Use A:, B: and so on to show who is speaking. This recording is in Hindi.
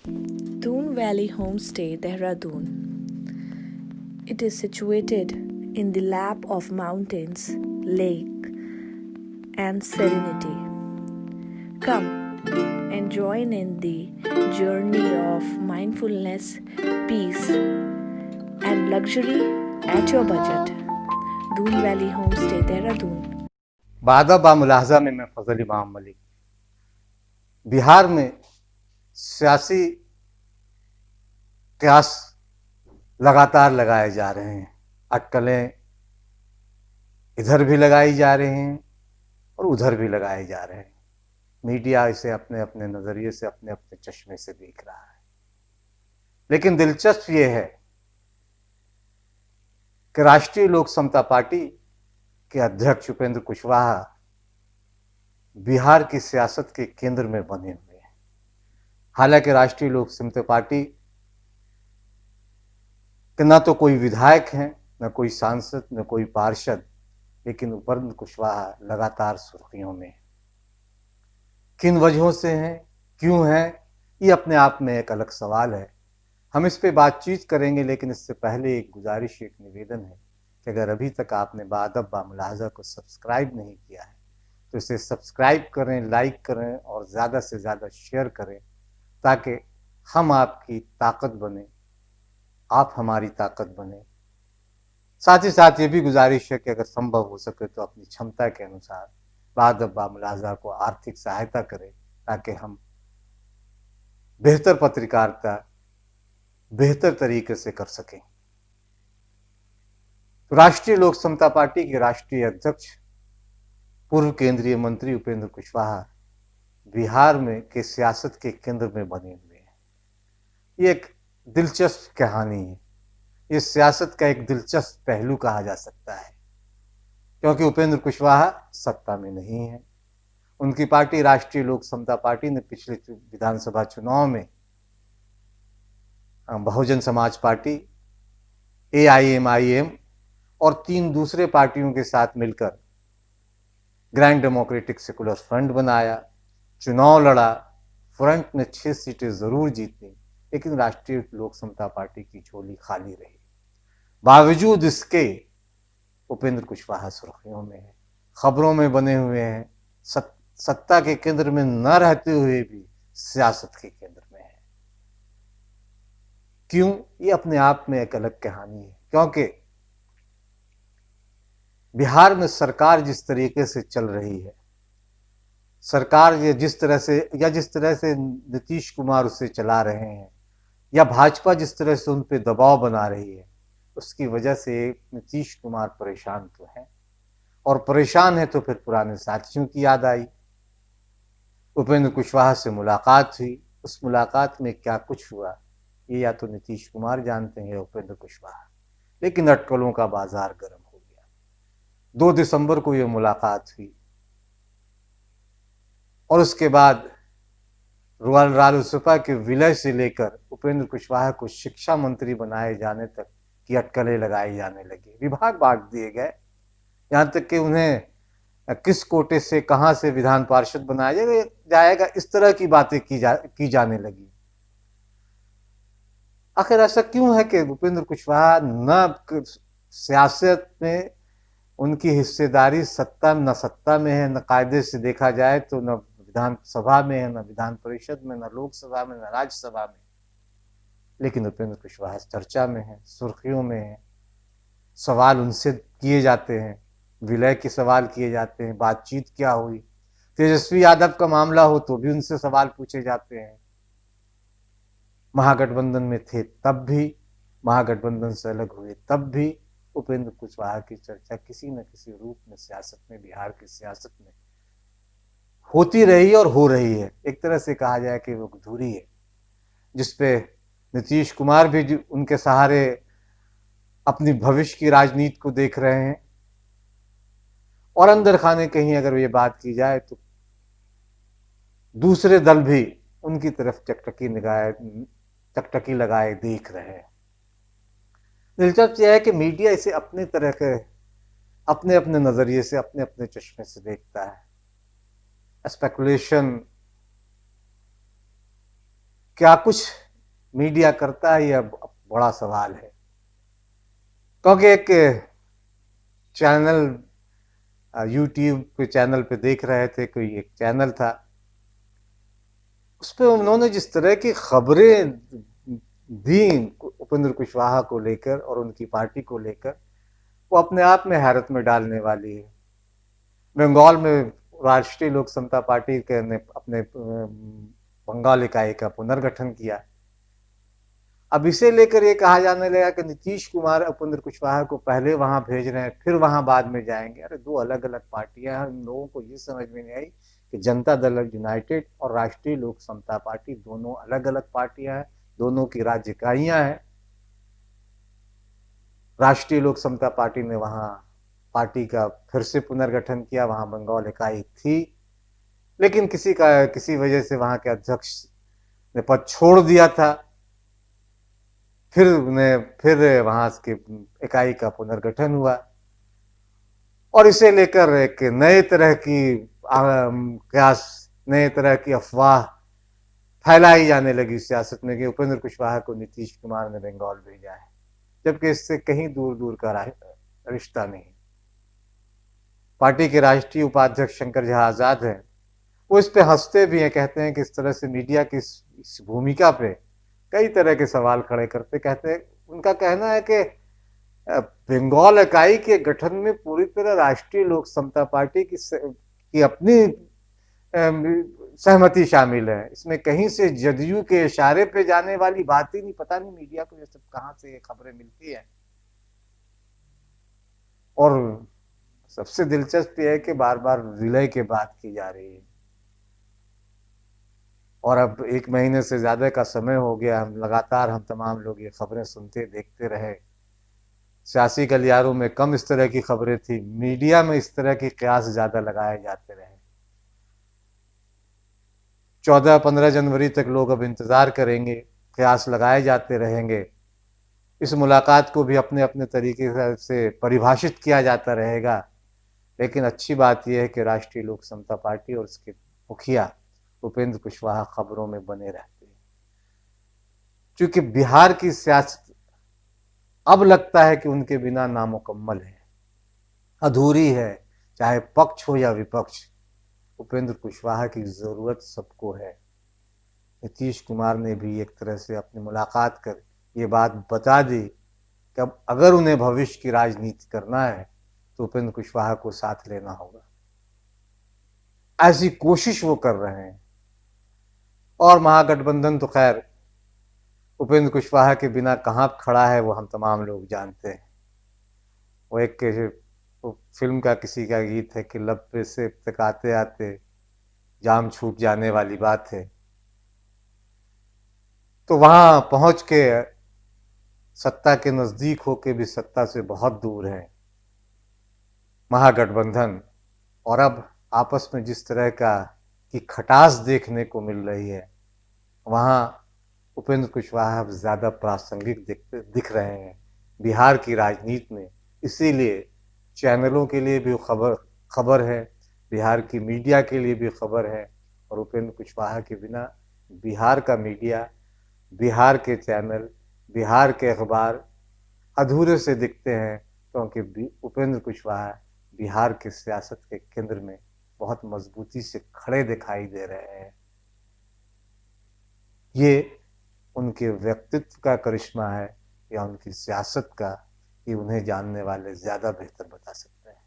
A: Doon Valley Homestay, Dehradun. It is situated in the lap of mountains, lake, and serenity. Come and join in the journey of mindfulness, peace, and luxury at your budget. Doon Valley Homestay, Dehradun.
B: बादब बा मुलाहजा में मैं फजल इमाम मलिक। बिहार में सियासी कयास लगातार लगाए जा रहे हैं। अटकलें इधर भी लगाई जा रही हैं और उधर भी लगाए जा रहे हैं। मीडिया इसे अपने अपने नजरिए से, अपने अपने चश्मे से देख रहा है। लेकिन दिलचस्प ये है कि राष्ट्रीय लोक समता पार्टी के अध्यक्ष उपेंद्र कुशवाहा बिहार की सियासत के केंद्र में बने हुए हैं। हालांकि राष्ट्रीय लोक समता पार्टी के न तो कोई विधायक हैं, न कोई सांसद, न कोई पार्षद, लेकिन उपेंद्र कुशवाहा लगातार सुर्खियों में। किन वजहों से हैं, क्यों हैं, ये अपने आप में एक अलग सवाल है। हम इस पे बातचीत करेंगे, लेकिन इससे पहले एक गुजारिश, एक निवेदन है कि अगर अभी तक आपने बादब बा मुलाहजा को सब्सक्राइब नहीं किया है तो इसे सब्सक्राइब करें, लाइक करें और ज़्यादा से ज़्यादा शेयर करें, ताकि हम आपकी ताकत बने, आप हमारी ताकत बने। साथ ही साथ ये भी गुजारिश है कि अगर संभव हो सके तो अपनी क्षमता के अनुसार बादब बा मुलाहजा को आर्थिक सहायता करें, ताकि हम बेहतर पत्रकारिता बेहतर तरीके से कर सकें। तो राष्ट्रीय लोक समता पार्टी के राष्ट्रीय अध्यक्ष पूर्व केंद्रीय मंत्री उपेंद्र कुशवाहा बिहार में के सियासत के केंद्र में बने हुए हैं। ये एक दिलचस्प कहानी है। ये सियासत का एक दिलचस्प पहलू कहा जा सकता है, क्योंकि उपेंद्र कुशवाहा सत्ता में नहीं है। उनकी पार्टी राष्ट्रीय लोक समता पार्टी ने पिछले विधानसभा चुनाव में बहुजन समाज पार्टी, AIMIM और 3 दूसरे पार्टियों के साथ मिलकर ग्रैंड डेमोक्रेटिक सेकुलर फ्रंट बनाया, चुनाव लड़ा। फ्रंट ने 6 सीटें जरूर जीती, लेकिन राष्ट्रीय लोक समता पार्टी की झोली खाली रही। बावजूद इसके उपेंद्र कुशवाहा सुर्खियों में है, खबरों में बने हुए हैं, सत्ता के केंद्र में न रहते हुए भी सियासत के केंद्र में है। क्यों? ये अपने आप में एक अलग कहानी है, क्योंकि बिहार में सरकार जिस तरीके से चल रही है, सरकार जिस तरह से नीतीश कुमार उसे चला रहे हैं, या भाजपा जिस तरह से उन पे दबाव बना रही है, उसकी वजह से नीतीश कुमार परेशान तो हैं, और परेशान है तो फिर पुराने साथियों की याद आई। उपेंद्र कुशवाहा से मुलाकात हुई, उस मुलाकात में क्या कुछ हुआ ये या तो नीतीश कुमार जानते हैं या उपेंद्र कुशवाहा, लेकिन अटकलों का बाजार गर्म हो गया। 2 दिसंबर को यह मुलाकात हुई और उसके बाद रालोसपा के विलय से लेकर उपेंद्र कुशवाहा को शिक्षा मंत्री बनाए जाने तक की अटकलें लगाई जाने लगी। विभाग बांट दिए गए, यहाँ तक कि उन्हें किस कोटे से, कहां से विधान पार्षद बनाया जाएगा, इस तरह की बातें की जाने लगी। आखिर ऐसा क्यों है कि उपेंद्र कुशवाहा न सियासत में उनकी हिस्सेदारी सत्ता में है, न कायदे से देखा जाए तो न विधानसभा में है, न विधान परिषद में, न लोकसभा में, न राज्यसभा में, लेकिन उपेंद्र कुशवाहा चर्चा में है, सुर्खियों में है। सवाल उनसे किए जाते हैं, विलय के सवाल किए जाते हैं, बातचीत क्या हुई, तेजस्वी यादव का मामला हो तो भी उनसे सवाल पूछे जाते हैं। महागठबंधन में थे तब भी, महागठबंधन से अलग हुए तब भी उपेंद्र कुशवाहा की चर्चा किसी न किसी रूप में सियासत में, बिहार की सियासत में होती रही और हो रही है। एक तरह से कहा जाए कि वो धुरी है जिसपे नीतीश कुमार भी उनके सहारे अपनी भविष्य की राजनीति को देख रहे हैं, और अंदर खाने कहीं अगर ये बात की जाए तो दूसरे दल भी उनकी तरफ चकटकी लगाए देख रहे हैं। दिलचस्प यह है कि मीडिया इसे अपने तरह के, अपने अपने नजरिए से, अपने अपने चश्मे से देखता है। स्पेकुलेशन क्या कुछ मीडिया करता है, यह बड़ा सवाल है। क्योंकि एक चैनल, यूट्यूब के चैनल पे देख रहे थे, कोई एक चैनल था, उस पर उन्होंने जिस तरह की खबरें दी उपेंद्र कुशवाहा को लेकर और उनकी पार्टी को लेकर, वो अपने आप में हैरत में डालने वाली है। बंगाल में राष्ट्रीय लोक समता पार्टी के ने अपने बंगाल इकाई का पुनर्गठन किया। अब इसे लेकर ये कहा जाने लगा कि नीतीश कुमार उपेंद्र कुशवाहा को पहले वहां भेज रहे हैं, फिर वहां बाद में जाएंगे। अरे दो अलग अलग पार्टियां हैं। इन लोगों को ये समझ में नहीं आई कि जनता दल यूनाइटेड और राष्ट्रीय लोक समता पार्टी दोनों अलग अलग पार्टियां हैं, दोनों की राज्य इकाइयां हैं। राष्ट्रीय लोक समता पार्टी ने वहां पार्टी का फिर से पुनर्गठन किया, वहां बंगाल इकाई थी, लेकिन किसी वजह से वहां के अध्यक्ष ने पद छोड़ दिया था। फिर वहां की इकाई का पुनर्गठन हुआ और इसे लेकर एक नए तरह की अफवाह फैलाई जाने लगी सियासत में कि उपेंद्र कुशवाहा को नीतीश कुमार ने बंगाल भेजा है, जबकि इससे कहीं दूर दूर का रिश्ता नहीं। पार्टी के राष्ट्रीय उपाध्यक्ष शंकर झा आजाद हैं, वो इस पे हंसते भी हैं, कहते हैं कि इस तरह से मीडिया की इस भूमिका पे कई तरह के सवाल खड़े करते। कहते हैं, उनका कहना है कि बंगाल इकाई के गठन में पूरी तरह राष्ट्रीय लोक समता पार्टी की अपनी सहमति शामिल है, इसमें कहीं से जदयू के इशारे पे जाने वाली बात ही नहीं। पता नहीं मीडिया को ये सब कहां से ये खबरें मिलती है। और सबसे दिलचस्प यह है कि बार बार विलय की बात की जा रही है और अब 1 महीने से ज्यादा का समय हो गया, हम तमाम लोग ये खबरें सुनते देखते रहे। सियासी गलियारों में कम इस तरह की खबरें थी, मीडिया में इस तरह के कयास ज्यादा लगाए जाते रहे। 14-15 जनवरी तक लोग अब इंतजार करेंगे, कयास लगाए जाते रहेंगे। इस मुलाकात को भी अपने अपने तरीके से परिभाषित किया जाता रहेगा, लेकिन अच्छी बात यह है कि राष्ट्रीय लोक समता पार्टी और उसके मुखिया उपेंद्र कुशवाहा खबरों में बने रहते हैं। क्योंकि बिहार की सियासत अब लगता है कि उनके बिना नामुकम्मल है, अधूरी है। चाहे पक्ष हो या विपक्ष, उपेंद्र कुशवाहा की जरूरत सबको है। नीतीश कुमार ने भी एक तरह से अपनी मुलाकात कर ये बात बता दी कि अब अगर उन्हें भविष्य की राजनीति करना है तो उपेंद्र कुशवाहा को साथ लेना होगा। ऐसी कोशिश वो कर रहे हैं। और महागठबंधन तो खैर उपेंद्र कुशवाहा के बिना कहाँ खड़ा है वो हम तमाम लोग जानते हैं। वो एक फिल्म का किसी का गीत है कि लब पे से तक आते आते जाम छूट जाने वाली बात है। तो वहां पहुंच के सत्ता के नजदीक होके भी सत्ता से बहुत दूर है महागठबंधन। और अब आपस में जिस तरह की खटास देखने को मिल रही है, वहां उपेंद्र कुशवाहा ज्यादा प्रासंगिक दिख रहे हैं बिहार की राजनीति में। इसीलिए चैनलों के लिए भी खबर है, बिहार की मीडिया के लिए भी खबर है। और उपेंद्र कुशवाहा के बिना बिहार का मीडिया, बिहार के चैनल, बिहार के अखबार अधूरे से दिखते हैं, क्योंकि उपेंद्र कुशवाहा बिहार के सियासत के केंद्र में बहुत मजबूती से खड़े दिखाई दे रहे हैं। ये उनके व्यक्तित्व का करिश्मा है या उनकी सियासत का, कि उन्हें जानने वाले ज्यादा बेहतर बता सकते हैं।